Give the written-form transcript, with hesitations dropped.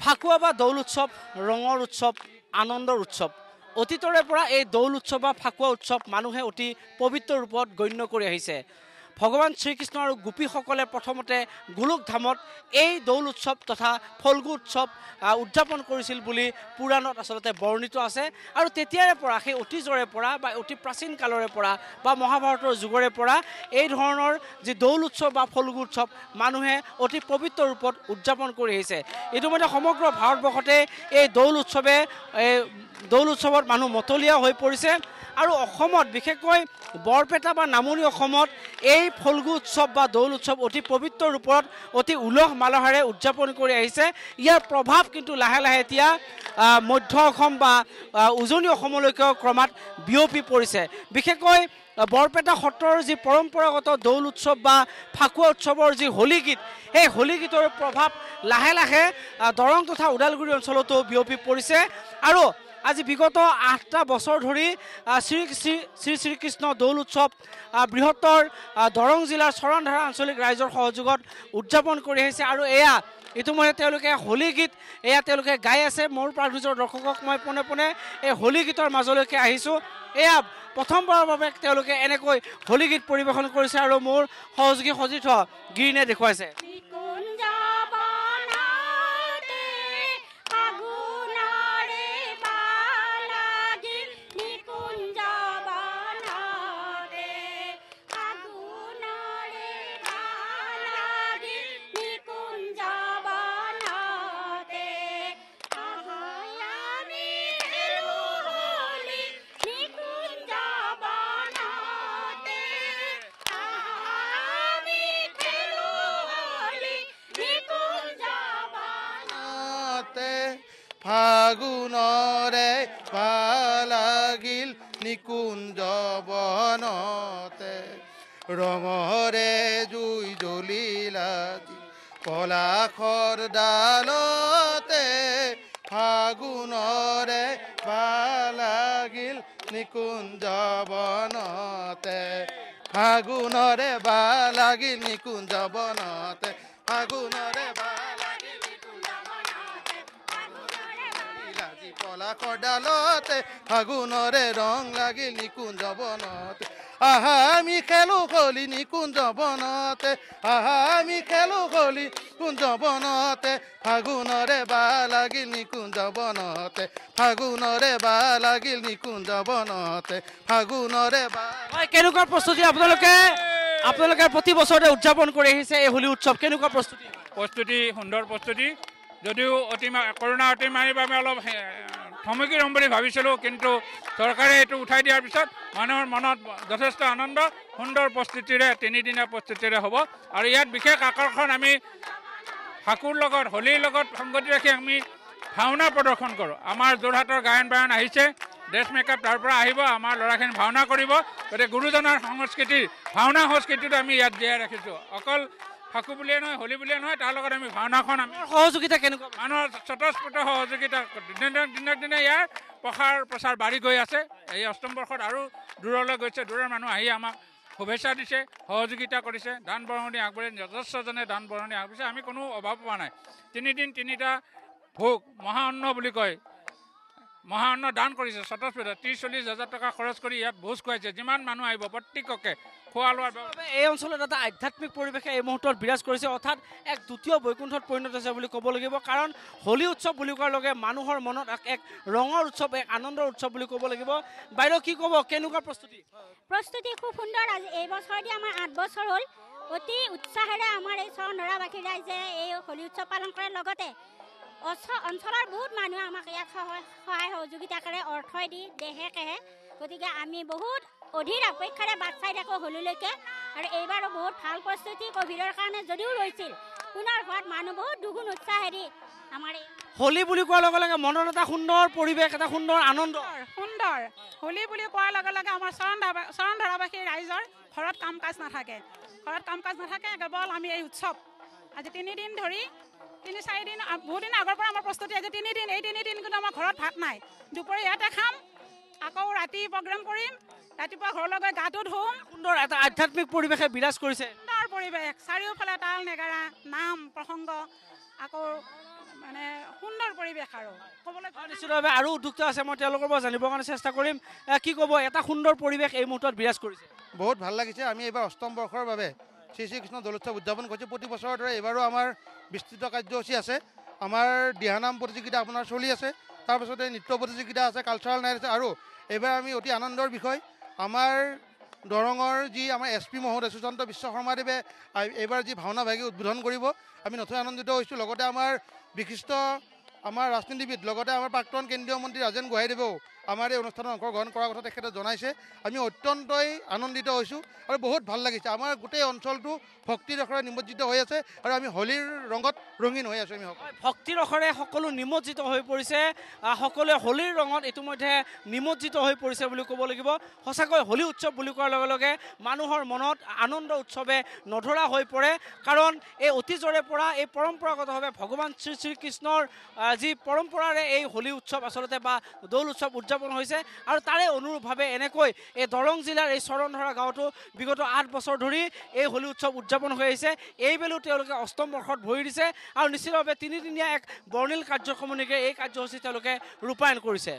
ফাকুৱা বা দৌল উৎসৱ ৰঙৰ উৎসৱ আনন্দৰ উৎসৱ অতীতৰে পৰা এই দৌল উৎসৱ বা ফাকুৱা উৎসৱ মানুহে অতি পবিত্ৰ ৰূপত গণ্য কৰি আহিছে ভগৱান শ্ৰীকৃষ্ণ আৰু গোপীসকলে প্ৰথমতে গোলোক ধামত এই দৌল উৎসৱ তথা ফল্গু উৎসৱ উদযাপন কৰিছিল বুলি পুৰাণত আচলতে বৰ্ণিত আছে আৰু তেতিয়াৰে পৰা সেই অতীজৰে পৰা বা অতি প্ৰাচীন কালৰে পৰা বা মহাভাৰতৰ যুগৰে পৰা এই ধৰণৰ যি দৌল উৎসৱ বা ফল্গু উৎসৱ মানুহে অতি পবিত্ৰ ৰূপত উদযাপন কৰি আহিছে ইতিমধ্যে সমগ্ৰ ভাৰতবৰ্ষতে এই দৌল উৎসৱত মানুহ মতলীয়া হৈ পৰিছে আৰু অসমত বিশেষকৈ বৰপেটা বা নামনি অসমত এই ফল্গু উৎসৱ বা দৌল উৎসৱ অতি পবিত্ৰ ৰূপত অতি উলহ মালহেৰে উদযাপন কৰি আহিছে ইয়াৰ প্ৰভাৱ কিন্তু লাহে লাহে এতিয়া মধ্য অসম বা উজনি অসমলৈকে ক্ৰমাৎ বিয়পি পৰিছে বিশেষকৈ বৰপেটা সত্ৰৰ যি পৰম্পৰাগত দৌল উৎসৱ বা ফাকুৱা উৎসৱৰ যি হোলী গীত সেই হোলী গীতৰ প্ৰভাৱ লাহে লাহে দৰং তথা ওদালগুৰি অঞ্চলতো বিয়পি পৰিছে আৰু আজি বিগত ৮টা বছৰ ধৰি শ্ৰীকৃষ্ণ দৌল উৎসৱ বৃহত্তৰ দৰং জিলাৰ চৰণধাৰা আঞ্চলিক ৰাইজৰ সহযোগত উদযাপন কৰি আহিছে আৰু এয়া ইতিমধ্যে তেওঁলোকে হোলী গীত এয়া তেওঁলোকে গাই আছে মোৰ প্ৰাণযোৰ দৰ্শকক মই পোনে পোনে এই হোলী গীতৰ মাজলৈকে আহিছোঁ এয়া প্ৰথমবাৰৰ বাবে তেওঁলোকে এনেকৈ হোলী গীত পৰিৱেশন কৰিছে আৰু মোৰ সহযোগী সতীৰ্থ গিৰিনে দেখুৱাইছে ফাগুনৰে পালাগিল নিকুঞ্জ বনতে ৰঙৰে জুই জ্বলিলা পলাশৰ ডালতে ফাগুনৰে পালাগিল নিকুঞ্জ বনতে ফাগুনৰে বালাগিল নিকুঞ্জ বনতে ফাগুনৰে পলাশৰ ডালতে ফাগুনৰে ৰং লাগিল নিকুঞ্জ বনতে আহা আমি খেলো হোলী নিকুঞ্জ বনতে আহা আমি খেলো হোলী কুঞ্জ বনতে ফাগুনৰে বা লাগিল নিকুঞ্জ বনতে ফাগুনৰে বা লাগিল নিকুঞ্জ বনতে ফাগুনৰে বা কেনেকুৱা প্ৰস্তুতি আপোনালোকে প্ৰতি বছৰে উদযাপন কৰি আহিছে এই হোলী উৎসৱ কেনেকুৱা প্ৰস্তুতি সুন্দৰ প্ৰস্তুতি যদিও কৰোণা অতিমাৰীৰ বাবে অলপ থমকি ৰ'ম বুলি ভাবিছিলোঁ কিন্তু চৰকাৰে এইটো উঠাই দিয়াৰ পিছত মানুহৰ মনত যথেষ্ট আনন্দ সুন্দৰ প্ৰস্তুতিৰে 3 দিনীয়া প্ৰস্তুতিৰে হ'ব আৰু ইয়াত বিশেষ আকৰ্ষণ আমি ফাকুৰ লগত হোলীৰ লগত সংগতি ৰাখি আমি ভাওনা প্ৰদৰ্শন কৰোঁ আমাৰ যোৰহাটৰ গায়ন বায়ন আহিছে ড্ৰেছ মেকআপ তাৰ পৰা আহিব আমাৰ ল'ৰাখিনি ভাওনা কৰিব গতিকে গুৰুজনাৰ সংস্কৃতিৰ ভাওনা সংস্কৃতিটো আমি ইয়াত জীয়াই ৰাখিছোঁ অকল ফাকু বুলিয়ে নহয় হোলী বুলিয়ে নহয় তাৰ লগত আমি ভাওনাখন আমি সহযোগিতা কেনেকুৱা মানুহৰ স্বতঃস্ফূৰ্ত সহযোগিতা দিনক দিনে ইয়াৰ প্ৰচাৰ বাঢ়ি গৈ আছে এই অষ্টম বৰ্ষত আৰু দূৰলৈ গৈছে দূৰৰ মানুহ আহি আমাক শুভেচ্ছা দিছে সহযোগিতা কৰিছে দান বৰঙণি আগবঢ়াই যথেষ্টজনে দান বৰঙণি আগবঢ়াইছে আমি কোনো অভাৱ পোৱা নাই 3 দিন 3টা ভোগ মহাঅন্ন বুলি কয় মহাঅন্ন দান কৰিছে স্বতঃস্ফূৰ্ত 30-40 হাজাৰ টকা খৰচ কৰি ইয়াত ভোজ খুৱাইছে যিমান মানুহ আহিব প্ৰত্যেককে খোৱা লোৱাৰ এই অঞ্চলত এটা আধ্যাত্মিক পৰিৱেশে এই মুহূৰ্তত বিৰাজ কৰিছে অৰ্থাৎ এক দ্বিতীয় বৈকুণ্ঠত পৰিণত হৈছে বুলি ক'ব লাগিব কাৰণ হোলী উৎসৱ বুলি কোৱাৰ লগে মানুহৰ মনত এক ৰঙৰ উৎসৱ এক আনন্দৰ উৎসৱ বুলি ক'ব লাগিব বাইদেউ কি ক'ব কেনেকুৱা প্ৰস্তুতি খুব সুন্দৰ আজি এই বছৰতে আমাৰ 8 বছৰ হ'ল অতি উৎসাহেৰে আমাৰ এই চৰণধাৰাবাসী ৰাইজে এই হোলী উৎসৱ পালন কৰাৰ লগতে অঞ্চলৰ বহুত মানুহে আমাক ইয়াত সহায় সহযোগিতা কৰে অৰ্থই দি দেহে কেহে গতিকে আমি বহুত অধীৰ অপেক্ষাৰে বাট চাই থাকোঁ হোলীলৈকে আৰু এইবাৰো বহুত ভাল প্ৰস্তুতি কোভিডৰ কাৰণে যদিও ৰৈছিল পুনৰ হোৱাত মানুহ বহুত দুগুণ উৎসাহেৰে আমাৰ এই হোলী বুলি কোৱাৰ লগে লগে মনত এটা সুন্দৰ পৰিৱেশ এটা সুন্দৰ আনন্দ সুন্দৰ হোলী বুলি কোৱাৰ লগে লগে আমাৰ চৰণধাৰাবাসী ৰাইজৰ ঘৰত কাম কাজ নাথাকে কেৱল আমি এই উৎসৱ আজি 3 দিন ধৰি 3-4 দিন বহুত দিন আগৰ পৰা আমাৰ প্ৰস্তুতি আজি 3 দিন এই 3 দিন কিন্তু আমাৰ ঘৰত ভাত নাই দুপৰীয়া ইয়াতে খাম আকৌ ৰাতি প্ৰগ্ৰাম কৰিম ৰাতিপুৱা ঘৰলৈ গৈ গাটো ধুম সুন্দৰ এটা আধ্যাত্মিক পৰিৱেশে বিৰাজ কৰিছে সুন্দৰ পৰিৱেশ চাৰিওফালে তাল নেগাৰা নাম প্ৰসংগ আকৌ মানে সুন্দৰ পৰিৱেশ আৰু ক'বলৈ নিশ্চিতভাৱে আৰু উদ্যোক্তা আছে মই তেওঁলোকৰ পৰা জানিবৰ কাৰণে চেষ্টা কৰিম কি ক'ব এটা সুন্দৰ পৰিৱেশ এই মুহূৰ্তত বিৰাজ কৰিছে বহুত ভাল লাগিছে আমি এইবাৰ অষ্টম বৰ্ষৰ বাবে শ্ৰী শ্ৰীকৃষ্ণ দৌল উৎসৱ উদযাপন কৰিছোঁ প্ৰতি বছৰৰ দৰে এইবাৰো আমাৰ বিস্তৃত কাৰ্যসূচী আছে আমাৰ দিহানাম প্ৰতিযোগিতা আপোনাৰ চলি আছে তাৰপাছতে নৃত্য প্ৰতিযোগিতা আছে কালচাৰেল নাইট আছে আৰু এইবাৰ আমি অতি আনন্দৰ বিষয় আমাৰ দৰঙৰ যি আমাৰ SP মহোদয় সুশান্ত বিশ্ব শৰ্মাদেৱে এইবাৰ যি ভাওনা ভাগি উদ্বোধন কৰিব আমি নথৈ আনন্দিত হৈছোঁ লগতে আমাৰ বিশিষ্ট আমাৰ ৰাজনীতিবিদ লগতে আমাৰ প্ৰাক্তন কেন্দ্ৰীয় মন্ত্ৰী ৰাজেন গোহাঁইদেৱেও আমাৰ এই অনুষ্ঠানত অংশগ্ৰহণ কৰাৰ কথা তেখেতে জনাইছে আমি অত্যন্তই আনন্দিত হৈছোঁ আৰু বহুত ভাল লাগিছে আমাৰ গোটেই অঞ্চলটো ভক্তিৰ ৰসৰে নিমজ্জিত হৈ আছে আৰু আমি হোলীৰ ৰঙত ৰঙীন হৈ আছোঁ আমি ভক্তিৰ ৰসৰে সকলো নিমজ্জিত হৈ পৰিছে সকলোৱে হোলীৰ ৰঙত ইতিমধ্যে নিমজ্জিত হৈ পৰিছে বুলি ক'ব লাগিব সঁচাকৈ হোলী উৎসৱ বুলি কোৱাৰ লগে লগে মানুহৰ মনত আনন্দ উৎসৱে নধৰা হৈ পৰে কাৰণ এই অতীজৰে পৰা এই পৰম্পৰাগতভাৱে ভগৱান শ্ৰীকৃষ্ণৰ যি পৰম্পৰাৰে এই হোলী উৎসৱ আচলতে বা দৌল উৎসৱ উদযাপন হৈছে আৰু তাৰে অনুৰূপভাৱে এনেকৈ এই দৰং জিলাৰ এই চৰণধৰা গাঁৱতো বিগত 8 বছৰ ধৰি এই হোলী উৎসৱ উদযাপন হৈ আহিছে এইবেলো তেওঁলোকে অষ্টম বৰ্ষত ভৰি দিছে আৰু নিশ্চিতভাৱে তিনিদিনীয়া এক বৰ্ণিল কাৰ্যক্ৰমণিকে এই কাৰ্যসূচী তেওঁলোকে ৰূপায়ণ কৰিছে